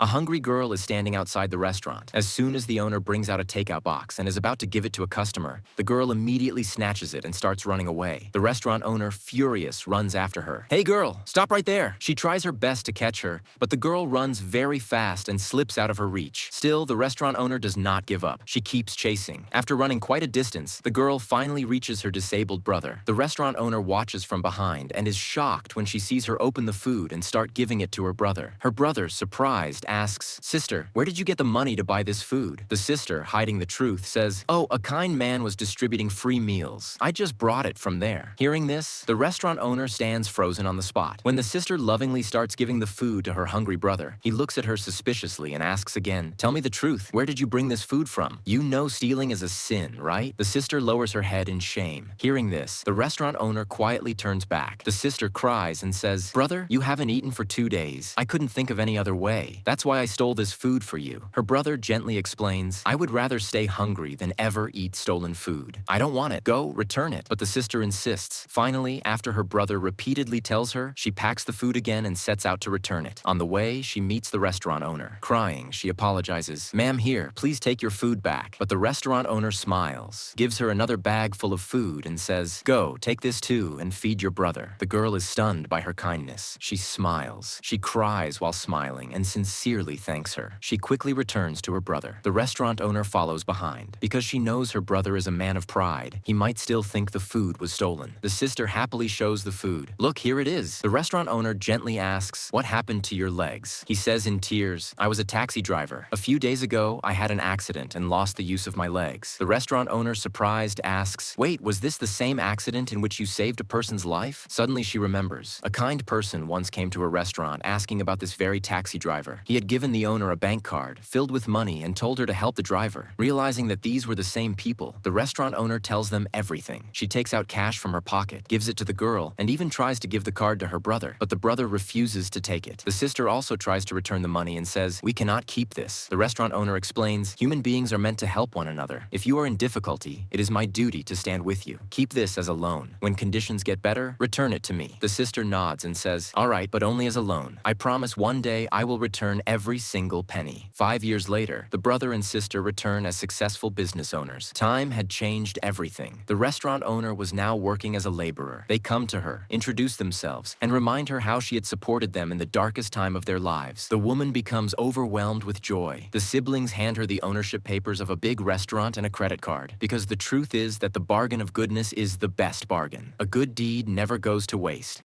A hungry girl is standing outside the restaurant. As soon as the owner brings out a takeout box and is about to give it to a customer, the girl immediately snatches it and starts running away. The restaurant owner, furious, runs after her. "Hey girl, stop right there!" She tries her best to catch her, but the girl runs very fast and slips out of her reach. Still, the restaurant owner does not give up. She keeps chasing. After running quite a distance, the girl finally reaches her disabled brother. The restaurant owner watches from behind and is shocked when she sees her open the food and start giving it to her brother. Her brother, surprised, asks, "Sister, where did you get the money to buy this food?" The sister, hiding the truth, says, "Oh, a kind man was distributing free meals. I just brought it from there." Hearing this, the restaurant owner stands frozen on the spot. When the sister lovingly starts giving the food to her hungry brother, he looks at her suspiciously and asks again, "Tell me the truth. Where did you bring this food from? You know stealing is a sin, right?" The sister lowers her head in shame. Hearing this, the restaurant owner quietly turns back. The sister cries and says, "Brother, you haven't eaten for 2 days. I couldn't think of any other way. That's why I stole this food for you." Her brother gently explains, "I would rather stay hungry than ever eat stolen food. I don't want it. Go, return it." But the sister insists. Finally, after her brother repeatedly tells her, she packs the food again and sets out to return it. On the way, she meets the restaurant owner. Crying, she apologizes. "Ma'am, here, please take your food back." But the restaurant owner smiles, gives her another bag full of food and says, "Go, take this too and feed your brother." The girl is stunned by her kindness. She smiles. She cries while smiling and sincerely thanks her. She quickly returns to her brother. The restaurant owner follows behind. Because she knows her brother is a man of pride, he might still think the food was stolen. The sister happily shows the food. "Look, here it is." The restaurant owner gently asks, "What happened to your legs?" He says in tears, "I was a taxi driver. A few days ago, I had an accident and lost the use of my legs." The restaurant owner, surprised, asks, "Wait, was this the same accident in which you saved a person's life?" Suddenly she remembers. A kind person once came to her restaurant asking about this very taxi driver. He had given the owner a bank card filled with money and told her to help the driver. Realizing that these were the same people, the restaurant owner tells them everything. She takes out cash from her pocket, gives it to the girl, and even tries to give the card to her brother, but the brother refuses to take it. The sister also tries to return the money and says, "We cannot keep this." The restaurant owner explains, "Human beings are meant to help one another. If you are in difficulty, it is my duty to stand with you. Keep this as a loan. When conditions get better, return it to me." The sister nods and says, "All right, but only as a loan. I promise one day I will return every single penny." 5 years later, the brother and sister return as successful business owners. Time had changed everything. The restaurant owner was now working as a laborer. They come to her, introduce themselves, and remind her how she had supported them in the darkest time of their lives. The woman becomes overwhelmed with joy. The siblings hand her the ownership papers of a big restaurant and a credit card, because the truth is that the bargain of goodness is the best bargain. A good deed never goes to waste.